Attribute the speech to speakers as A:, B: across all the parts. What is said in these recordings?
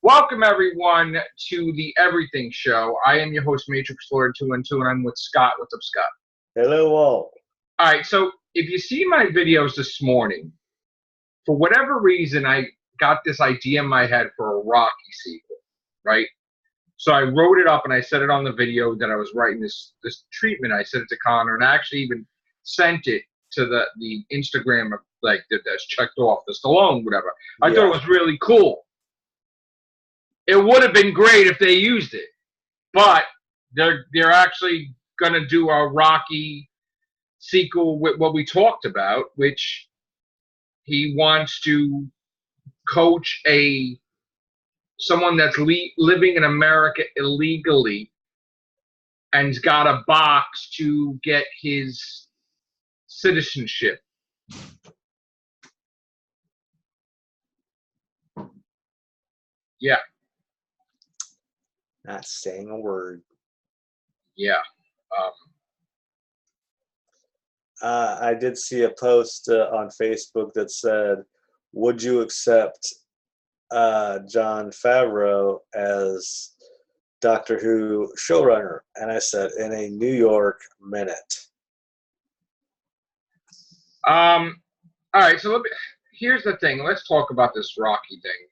A: Welcome, everyone, to the Everything Show. I am your host, Matrixlord212, and I'm with Scott. What's up, Scott?
B: Hello, all.
A: All right, so if you see my videos this morning, for whatever reason, I got this idea in my head for a Rocky sequel, right? So I wrote it up, and I said it on the video that I was writing this treatment. I sent it to Connor, and I actually even sent it to the Instagram of, like, that's checked off, the Stallone, whatever. I thought it was really cool. It would have been great if they used it, but they're actually going to do a Rocky sequel with what we talked about, which he wants to coach someone that's living in America illegally and's got a box to get his citizenship. Yeah.
B: Not saying a word.
A: Yeah.
B: I did see a post on Facebook that said, would you accept Jon Favreau as Doctor Who showrunner? And I said, in a New York minute.
A: All right, so here's the thing. Let's talk about this Rocky thing.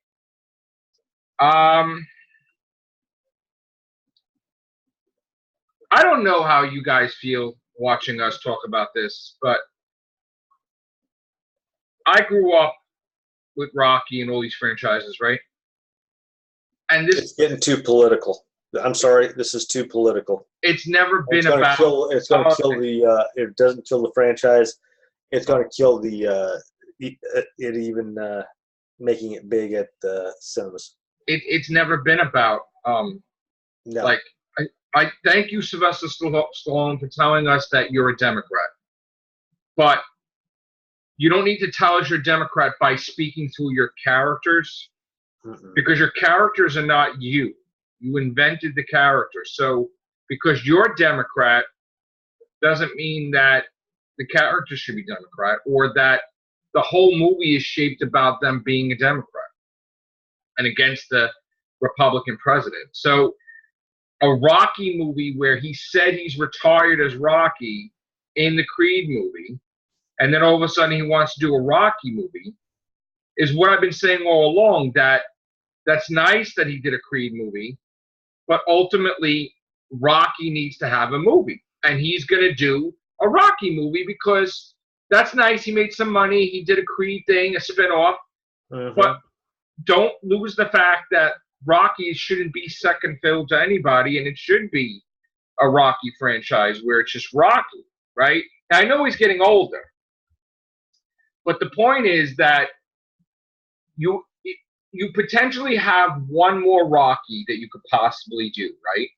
A: I don't know how you guys feel watching us talk about this, but I grew up with Rocky and all these franchises, right? And
B: it's getting too political. I'm sorry, this is too political.
A: It's never been about.
B: It's going to kill the. It doesn't kill the franchise. It's going to kill the. It even making it big at the cinemas.
A: It's never been about.
B: No.
A: Like I thank you, Sylvester Stallone, for telling us that you're a Democrat, but you don't need to tell us you're a Democrat by speaking through your characters, because your characters are not you. You invented the characters. So because you're a Democrat doesn't mean that the characters should be Democrat or that the whole movie is shaped about them being a Democrat and against the Republican president. So a Rocky movie where he said he's retired as Rocky in the Creed movie, and then all of a sudden he wants to do a Rocky movie, is what I've been saying all along, that's nice that he did a Creed movie, but ultimately Rocky needs to have a movie. And he's going to do a Rocky movie because that's nice. He made some money. He did a Creed thing, a spinoff. But don't lose the fact that Rocky shouldn't be second fiddle to anybody, and it should be a Rocky franchise where it's just Rocky, right? Now, I know he's getting older, but the point is that you potentially have one more Rocky that you could possibly do, right?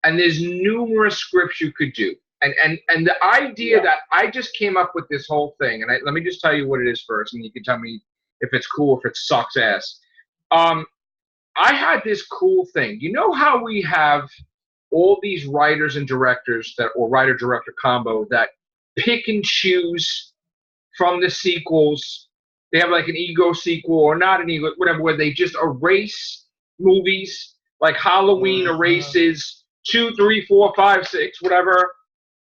A: And there's numerous scripts you could do. And the idea that I just came up with this whole thing, and let me just tell you what it is first, and you can tell me if it's cool, if it sucks ass. I had this cool thing. You know how we have all these writers and directors or writer-director combo that pick and choose from the sequels. They have like an ego sequel or not an ego, whatever, where they just erase movies, like Halloween erases 2, 3, 4, 5, 6, whatever.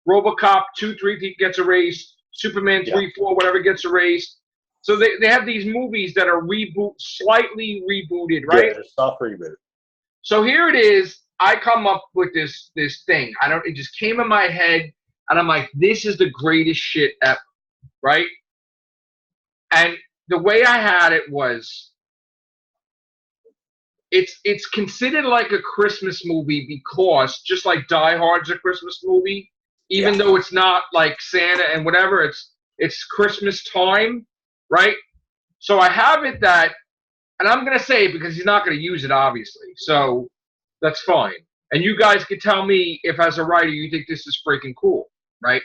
A: RoboCop 2, 3 gets erased. Superman 3, 4, whatever gets erased. So they have these movies that are slightly rebooted, right?
B: Yeah, soft reboot.
A: So here it is. I come up with this thing. It just came in my head, and I'm like, this is the greatest shit ever, right? And the way I had it was, it's considered like a Christmas movie because just like Die Hard's a Christmas movie, even though it's not like Santa and whatever, it's Christmas time, right? So I have it that, and I'm gonna say it because he's not gonna use it, obviously. So that's fine. And you guys can tell me if, as a writer, you think this is freaking cool, right?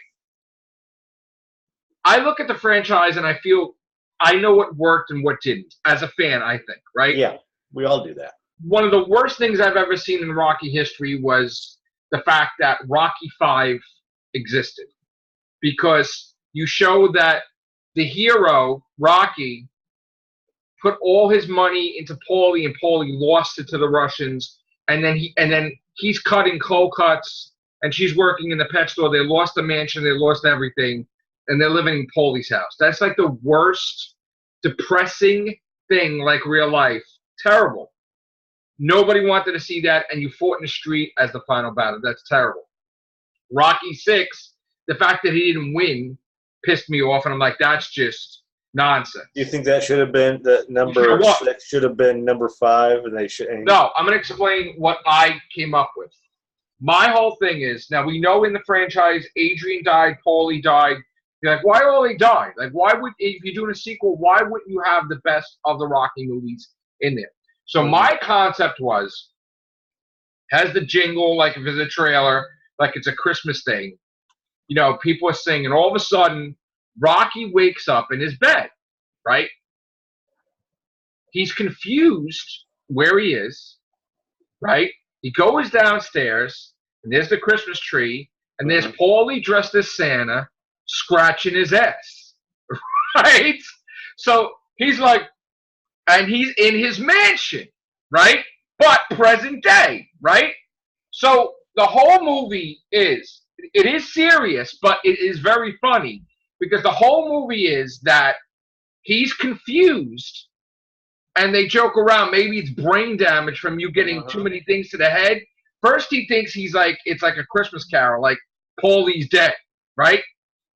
A: I look at the franchise and I feel I know what worked and what didn't, as a fan, I think, right?
B: Yeah, we all do that.
A: One of the worst things I've ever seen in Rocky history was the fact that Rocky V existed. Because you show that the hero, Rocky, put all his money into Paulie, and Paulie lost it to the Russians. And then he's cutting cold cuts, and she's working in the pet store. They lost the mansion, they lost everything, and they're living in Paulie's house. That's like the worst, depressing thing, like real life. Terrible. Nobody wanted to see that, and you fought in the street as the final battle. That's terrible. Rocky VI, the fact that he didn't win pissed me off, and I'm like, that's just nonsense.
B: You think that should have been the number 6 should have been number 5, and they should?
A: No, I'm going to explain what I came up with. My whole thing is, now we know in the franchise, Adrian died, Paulie died. You're like, why all they die? Like, why would, if you're doing a sequel, why wouldn't you have the best of the Rocky movies in there? So my concept was, has the jingle, like if it's a trailer, like it's a Christmas thing. You know, people are singing. All of a sudden, Rocky wakes up in his bed, right? He's confused where he is, right? He goes downstairs, and there's the Christmas tree, and there's Paulie dressed as Santa scratching his ass, right? So he's like, and he's in his mansion, right? But present day, right? So the whole movie is, it is serious, but it is very funny because the whole movie is that he's confused and they joke around. Maybe it's brain damage from you getting too many things to the head. First he thinks he's like, it's like a Christmas Carol, like Paulie's dead, right?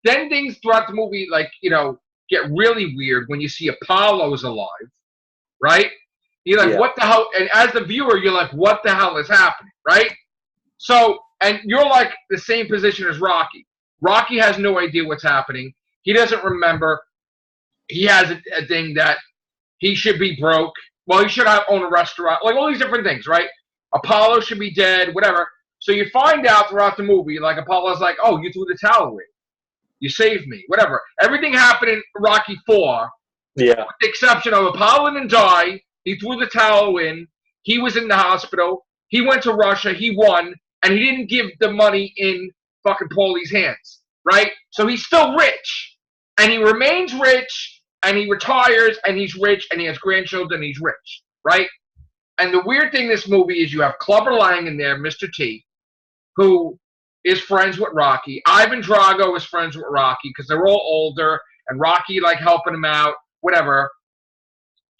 A: Then things throughout the movie, like, you know, get really weird when you see Apollo's alive, right? You're like, what the hell? And as the viewer, you're like, what the hell is happening, right? So, and you're like the same position as Rocky. Rocky has no idea what's happening. He doesn't remember. He has a thing that he should be broke. Well, he should own a restaurant. Like all these different things, right? Apollo should be dead, whatever. So you find out throughout the movie, like Apollo's like, oh, you threw the towel away. You saved me, whatever. Everything happened in Rocky 4.
B: Yeah.
A: With the exception of Apollo didn't die. He threw the towel in. He was in the hospital. He went to Russia. He won. And he didn't give the money in fucking Paulie's hands, right? So he's still rich. And he remains rich. And he retires. And he's rich. And he has grandchildren. And he's rich, right? And the weird thing in this movie is you have Clubber Lang in there, Mr. T, who is friends with Rocky. Ivan Drago is friends with Rocky because they're all older. And Rocky, like, helping him out, whatever.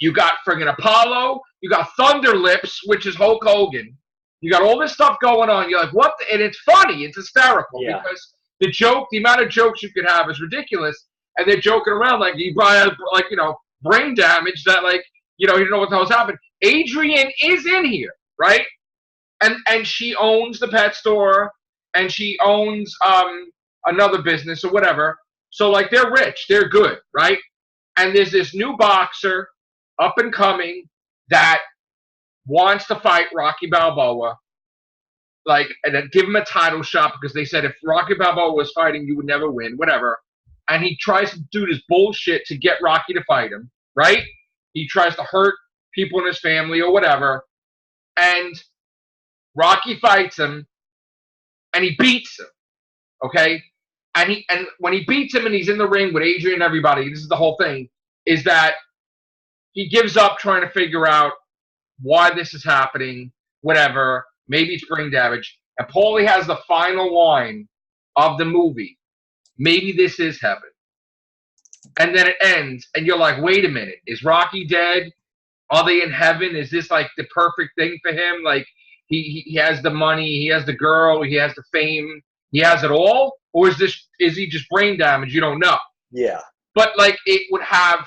A: You got friggin' Apollo. You got Thunder Lips, which is Hulk Hogan. You got all this stuff going on. You're like, what? And it's funny. It's hysterical because the amount of jokes you could have is ridiculous. And they're joking around like you probably had, like, you know, brain damage that, like, you know, you don't know what the hell's happened. Adrian is in here, right? And she owns the pet store, and she owns another business or whatever. So, like, they're rich. They're good, right? And there's this new boxer up and coming that wants to fight Rocky Balboa, like, and then give him a title shot because they said if Rocky Balboa was fighting, you would never win, whatever. And he tries to do this bullshit to get Rocky to fight him, right? He tries to hurt people in his family or whatever. And Rocky fights him, and he beats him, okay? And when he beats him and he's in the ring with Adrian and everybody, this is the whole thing, is that he gives up trying to figure out why this is happening, whatever. Maybe it's brain damage. And Paulie has the final line of the movie. Maybe this is heaven. And then it ends, and you're like, wait a minute. Is Rocky dead? Are they in heaven? Is this like the perfect thing for him? Like he has the money, he has the girl, he has the fame, he has it all? Or is he just brain damaged? You don't know.
B: Yeah.
A: But like it would have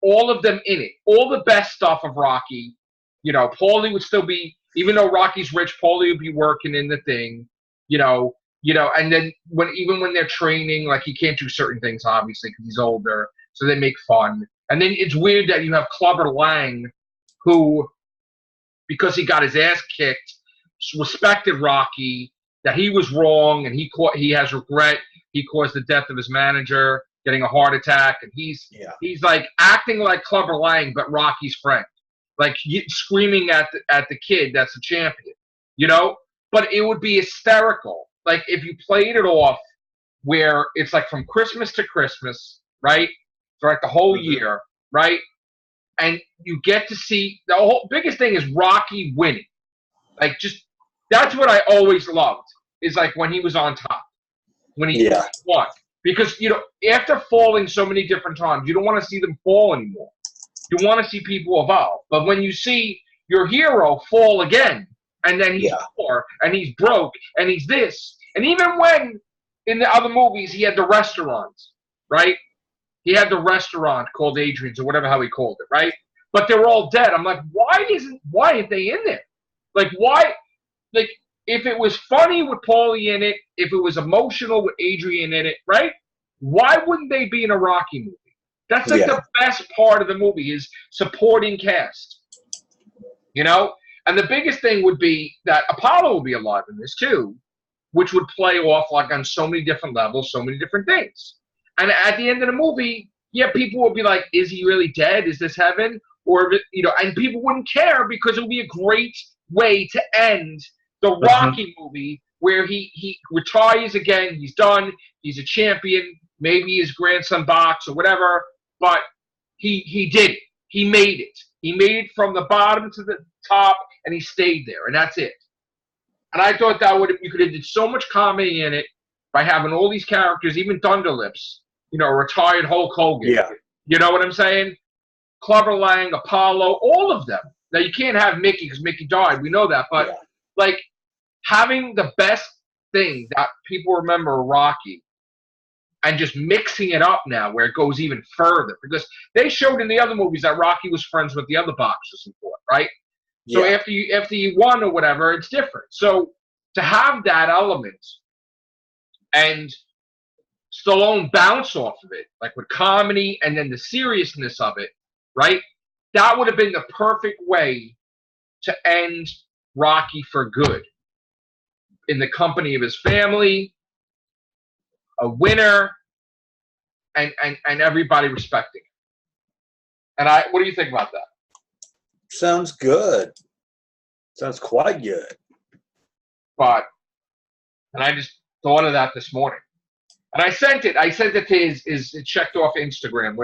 A: all of them in it. All the best stuff of Rocky. You know, Paulie would still be, even though Rocky's rich, Paulie would be working in the thing, you know, and then even when they're training, like he can't do certain things, obviously, because he's older, so they make fun. And then it's weird that you have Clubber Lang, who, because he got his ass kicked, respected Rocky, that he was wrong, and he has regret. He caused the death of his manager, getting a heart attack, and he's like acting like Clubber Lang, but Rocky's friend. Like screaming at the kid that's a champion, you know? But it would be hysterical. Like if you played it off where it's like from Christmas to Christmas, right? Throughout the whole year, right? and you get to see the whole biggest thing is Rocky winning. Like, just that's what I always loved, is like when he was on top, when he won. Because, you know, after falling so many different times, you don't want to see them fall anymore. You want to see people evolve. But when you see your hero fall again, and then he's poor, and he's broke, and he's this, and even when in the other movies he had the restaurants, right? He had the restaurant called Adrian's or whatever how he called it, right? But they're all dead. I'm like, why aren't they in there? Like, why? Like, if it was funny with Paulie in it, if it was emotional with Adrian in it, right? Why wouldn't they be in a Rocky movie? That's like the best part of the movie is supporting cast. You know? And the biggest thing would be that Apollo will be alive in this too, which would play off like on so many different levels, so many different things. And at the end of the movie, people would be like, is he really dead? Is this heaven? Or, you know, and people wouldn't care because it would be a great way to end the Rocky movie where he retires again, he's done, he's a champion, maybe his grandson box or whatever, but he did it. He made it. He made it from the bottom to the top, and he stayed there, and that's it. And I thought that you could have did so much comedy in it by having all these characters, even Thunderlips, you know, retired Hulk Hogan.
B: Yeah.
A: You know what I'm saying? Clubber Lang, Apollo, all of them. Now, you can't have Mickey because Mickey died. We know that. But, like, having the best thing that people remember Rocky and just mixing it up now where it goes even further. Because they showed in the other movies that Rocky was friends with the other boxers and fought, right? So after you won or whatever, it's different. So to have that element and Stallone bounce off of it, like with comedy and then the seriousness of it, right? That would have been the perfect way to end Rocky for good. In the company of his family, a winner, and everybody respecting him. And what do you think about that?
B: Sounds good. Sounds quite good.
A: And I just thought of that this morning. And I sent it to his checked off Instagram.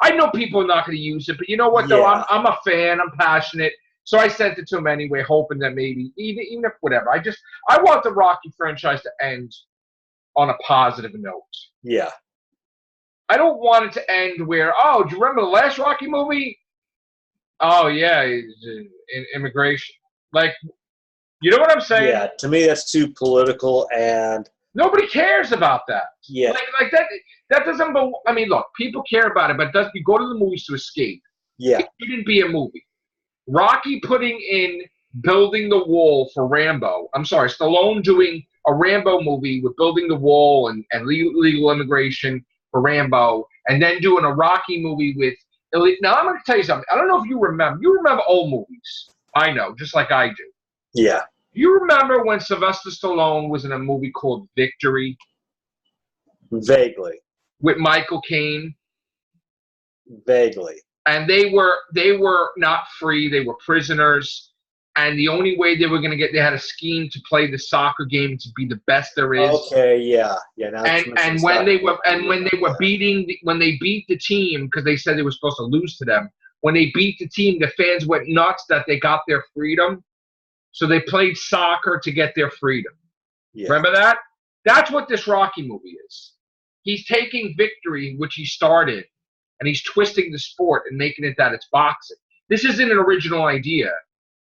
A: I know people are not going to use it, but you know what, though? I'm a fan. I'm passionate. So I sent it to him anyway, hoping that maybe, even if whatever. I want the Rocky franchise to end on a positive note.
B: Yeah.
A: I don't want it to end where, oh, do you remember the last Rocky movie? Oh, yeah, immigration. Like, you know what I'm saying?
B: Yeah, to me that's too political and...
A: Nobody cares about that.
B: Yeah.
A: Like that doesn't... I mean, look, people care about it, but you go to the movies to escape.
B: Yeah.
A: It shouldn't be a movie. Rocky putting in Building the Wall for Rambo. I'm sorry, Stallone doing a Rambo movie with Building the Wall and legal immigration for Rambo, and then doing a Rocky movie with... Now, I'm going to tell you something. I don't know if you remember. You remember old movies. I know, just like I do.
B: Yeah.
A: You remember when Sylvester Stallone was in a movie called Victory?
B: Vaguely.
A: With Michael Caine?
B: Vaguely.
A: And they were not free. They were prisoners. And the only way they were going to they had a scheme to play the soccer game to be the best there is.
B: Okay, yeah. Now
A: and when they beat the team, because they said they were supposed to lose to them, when they beat the team, the fans went nuts that they got their freedom. So they played soccer to get their freedom. Yeah. Remember that? That's what this Rocky movie is. He's taking Victory, which he started, and he's twisting the sport and making it that it's boxing. This isn't an original idea,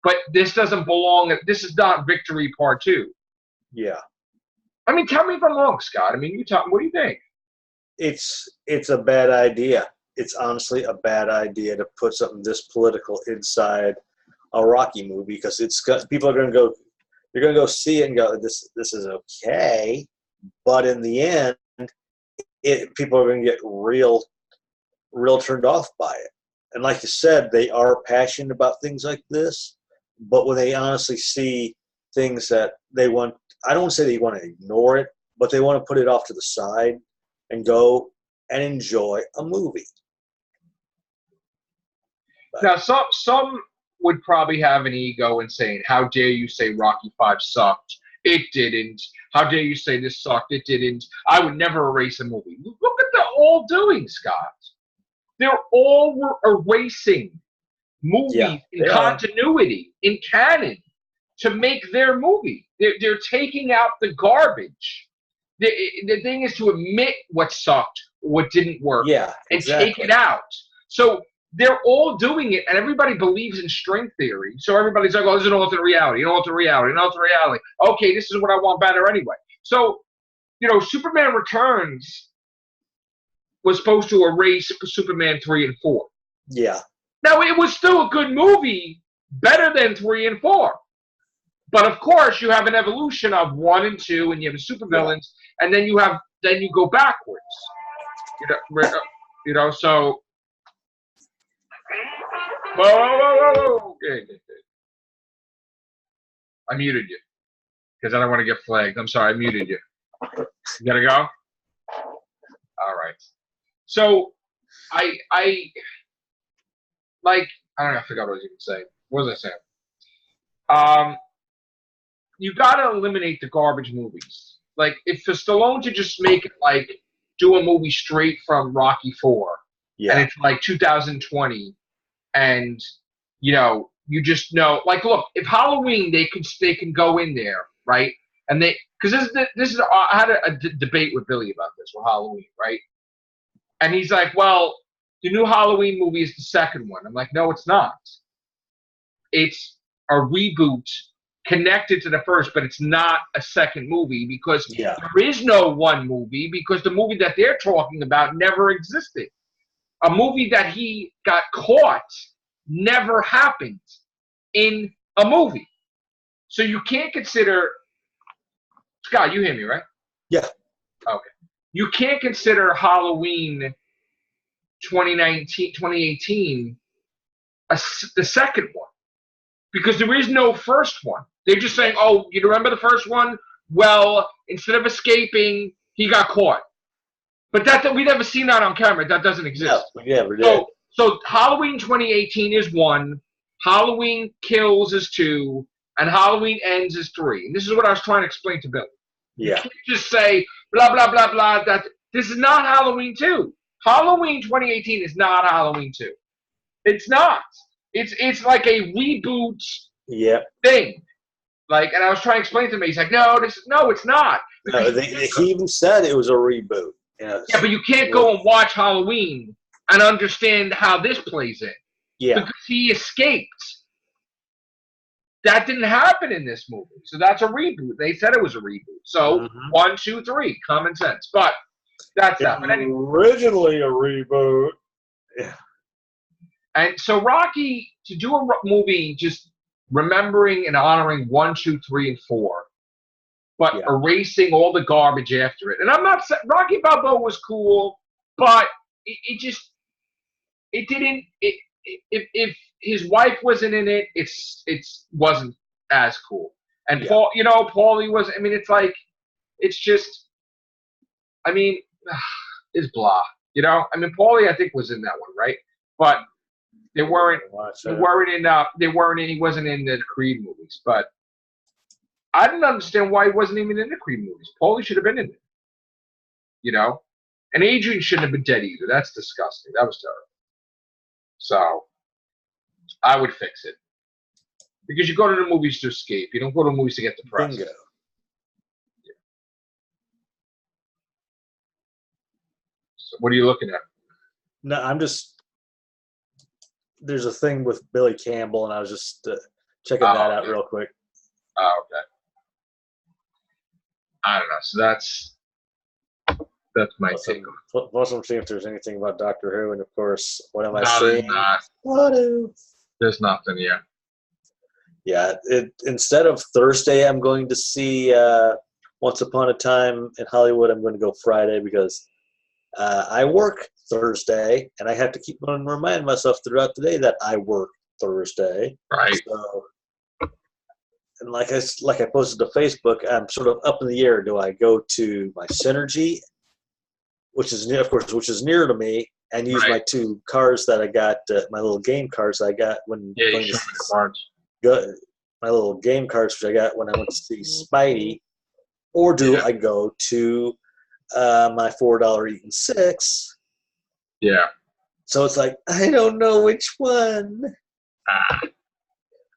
A: but this doesn't belong. This is not Victory Part 2.
B: Yeah.
A: I mean, tell me if I'm wrong, Scott. I mean, you tell me. What do you think?
B: It's a bad idea. It's honestly a bad idea to put something this political inside a Rocky movie because people are going to go. You're going to go see it and go, this is okay, but in the end, people are going to get real turned off by it. And like you said, they are passionate about things like this, but when they honestly see things that they want, I don't want to say they want to ignore it, but they want to put it off to the side and go and enjoy a movie.
A: Now, some would probably have an ego and saying, how dare you say Rocky V sucked? It didn't. How dare you say this sucked? It didn't. I would never erase a movie. Look what they're all doing, Scott. They're all erasing movies in continuity, in canon, to make their movie. They're taking out the garbage. The thing is to admit what sucked, what didn't work, and take it out. So they're all doing it, and everybody believes in string theory. So everybody's like, "Oh, this is an alternate reality, an alternate reality, an alternate reality." Okay, this is what I want better anyway. So, Superman Returns was supposed to erase Superman 3 and 4.
B: Yeah.
A: Now, it was still a good movie, better than 3 and 4. But of course, you have an evolution of 1 and 2, and you have the supervillains, and then you go backwards. So. Whoa. Okay. I muted you because I don't want to get flagged. I'm sorry, I muted you. You gotta go. All right. So, I don't know. I forgot what I was even saying. What was I saying? You gotta eliminate the garbage movies. Like, if for Stallone to just make it do a movie straight from Rocky 4, and it's 2020, and you just know, look, if Halloween they can go in there, right? And because I had a debate with Billy about this with Halloween, right? And he's like, well, the new Halloween movie is the second one. I'm like, no, it's not. It's a reboot connected to the first, but it's not a second movie because there is no one movie, because the movie that they're talking about never existed. A movie that he got caught never happened in a movie. So you can't consider, Scott, you hear me, right?
B: Yeah.
A: Okay. You can't consider Halloween 2018 the second one, because there is no first one. They're just saying, oh, you remember the first one? Well, instead of escaping, he got caught. But we never seen that on camera. That doesn't exist.
B: No, we never did.
A: So Halloween 2018 is 1, Halloween Kills is 2, and Halloween Ends is 3. And this is what I was trying to explain to Bill.
B: Yeah.
A: You can't just say, blah, blah, blah, blah, that this is not Halloween 2. Halloween 2018 is not Halloween 2. It's not. It's like a reboot thing. And I was trying to explain to him, he's like, no, it's not.
B: No, he even said it was a reboot.
A: Yeah, but you can't go and watch Halloween and understand how this plays in.
B: Yeah.
A: Because he escaped. That didn't happen in this movie. So that's a reboot. They said it was a reboot. So 1, 2, 3, common sense. But that's that. But anyway.
B: Originally a reboot. Yeah.
A: And so Rocky, to do a movie just remembering and honoring 1, 2, 3, and 4, but erasing all the garbage after it. And I'm not saying Rocky Balboa was cool, but it didn't. If his wife wasn't in it, it wasn't as cool. And Paulie was. I mean, it's just. I mean, it's blah. I mean, Paulie, I think, was in that one, right? But they weren't. He wasn't in the Creed movies, but I didn't understand why he wasn't even in the Creed movies. Paulie should have been in it. And Adrian shouldn't have been dead either. That's disgusting. That was terrible. So I would fix it. Because you go to the movies to escape. You don't go to the movies to get depressed.
B: Bingo.
A: Yeah. So what are you looking at?
B: No, I'm just. There's a thing with Billy Campbell, and I was just checking that out real quick.
A: Oh, okay. I don't know. So that's my take.
B: Plus, I'm seeing if there's anything about Doctor Who, and of course, what am I
A: saying? There's nothing yet.
B: Yeah. Instead of Thursday, I'm going to see Once Upon a Time in Hollywood. I'm going to go Friday because I work Thursday, and I have to keep on reminding myself throughout the day that I work Thursday.
A: Right.
B: So, and like I posted to Facebook, I'm sort of up in the air. Do I go to my Synergy, which is near to me, and use my 2 cards that I got, my little game cards I got when my little game cards which I got when I went to see Spidey, or do I go to my $4 Eaton 6?
A: Yeah.
B: So it's like I don't know which one.
A: Ah,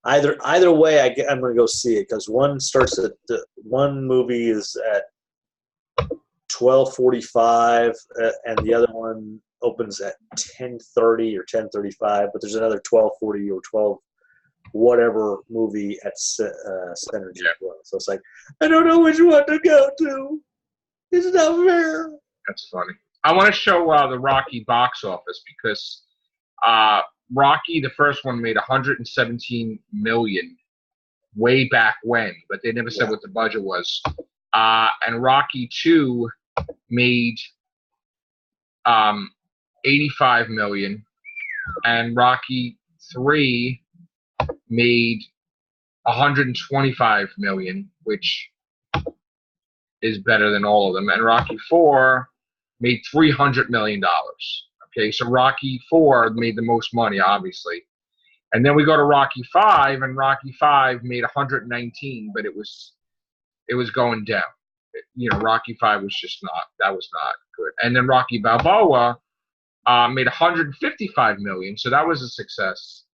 B: Either way, I'm going to go see it because one movie is at 12:45, and the other one opens at 10:30 or 10:35. But there's another 12:40 or 12 whatever movie at Synergy as well. So it's like I don't know which one to go to. It's not fair.
A: that's funny. I want to show the Rocky box office because Rocky, the first one, made 117 million way back when, but they never said what the budget was. And Rocky 2 made 85 million, and Rocky 3 made 125 million, which is better than all of them. And Rocky 4 made $300 million. Okay, so Rocky 4 made the most money, obviously. And then we go to Rocky 5, and Rocky 5 made 119, but it was going down. Rocky 5 was just not good. And then Rocky Balboa made 155 million, so that was a success.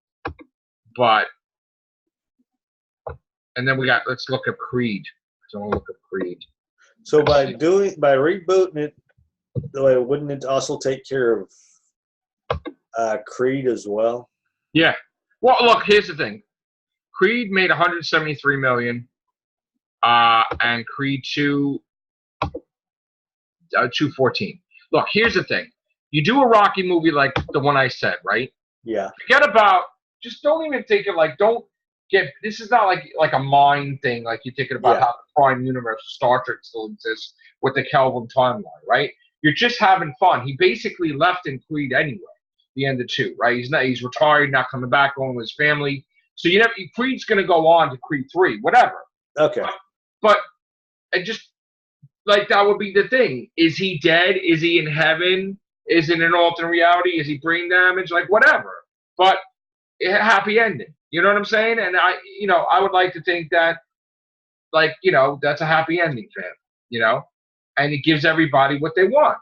A: But and then let's look at Creed. So I want to look at Creed.
B: So by rebooting it, wouldn't it also take care of Creed as well?
A: Yeah. Well, look, here's the thing. Creed made 173 million, and Creed 2, 214. Look, here's the thing. You do a Rocky movie like the one I said, right?
B: Yeah.
A: Forget about, just don't even think it like, don't get, this is not like a mind thing, like you're thinking about how the Prime Universe of Star Trek still exists with the Kelvin timeline, right? You're just having fun. He basically left in Creed anyway, the end of 2, right? He's retired, not coming back, going with his family. So Creed's going to go on to Creed 3, whatever.
B: Okay.
A: But just, like, that would be the thing. Is he dead? Is he in heaven? Is it an alternate reality? Is he brain damaged? Like, whatever. But happy ending. You know what I'm saying? And I would like to think that, like, that's a happy ending for him, and it gives everybody what they want.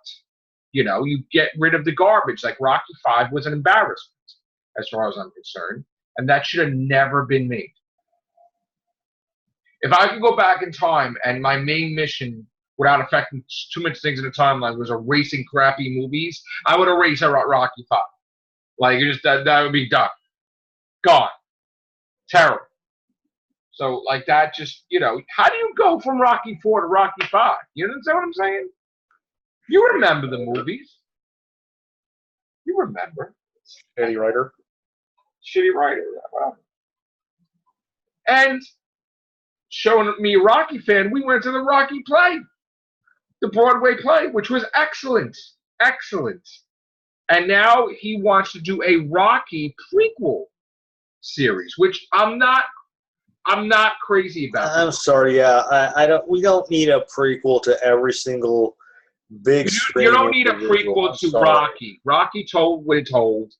A: You get rid of the garbage. Like Rocky 5 was an embarrassment, as far as I'm concerned, and that should have never been made. If I could go back in time and my main mission, without affecting too much things in the timeline, was erasing crappy movies, I would erase Rocky 5. Like, that would be done. Gone. Terrible. So, like, that just, how do you go from Rocky 4 to Rocky 5? You understand what I'm saying? You remember the movies. You remember.
B: Shitty writer.
A: Shitty writer. Well. And showing me a Rocky fan, we went to the Rocky play. The Broadway play, which was excellent. Excellent. And now he wants to do a Rocky prequel series, which I'm not crazy about.
B: I'm sorry, we don't need a prequel to every single big screen.
A: You don't need a prequel to Rocky. Rocky told what it told.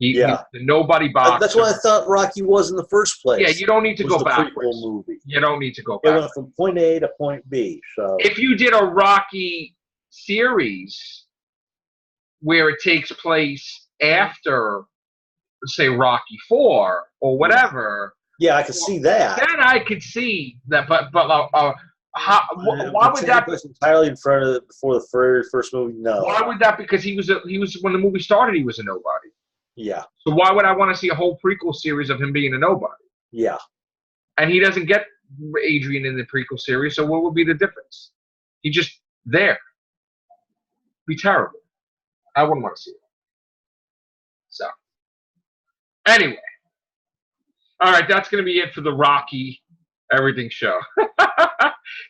A: The nobody boxer.
B: That's what I thought Rocky was in the first place.
A: Yeah, you don't need to go backwards.
B: Prequel movie.
A: You don't need to go backwards.
B: It went from point A to point B. So
A: if you did a Rocky series where it takes place after, say, Rocky 4 or whatever.
B: Yeah, I could see that.
A: Then I could see that, but why would that be
B: entirely in front of before the very first movie? No.
A: Why would that? Because he was when the movie started, he was a nobody.
B: Yeah.
A: So why would I want to see a whole prequel series of him being a nobody?
B: Yeah.
A: And he doesn't get Adrian in the prequel series, so what would be the difference? He just there. Be terrible. I wouldn't want to see it. So anyway. All right, that's going to be it for the Rocky Everything show.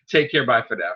A: Take care. Bye for now.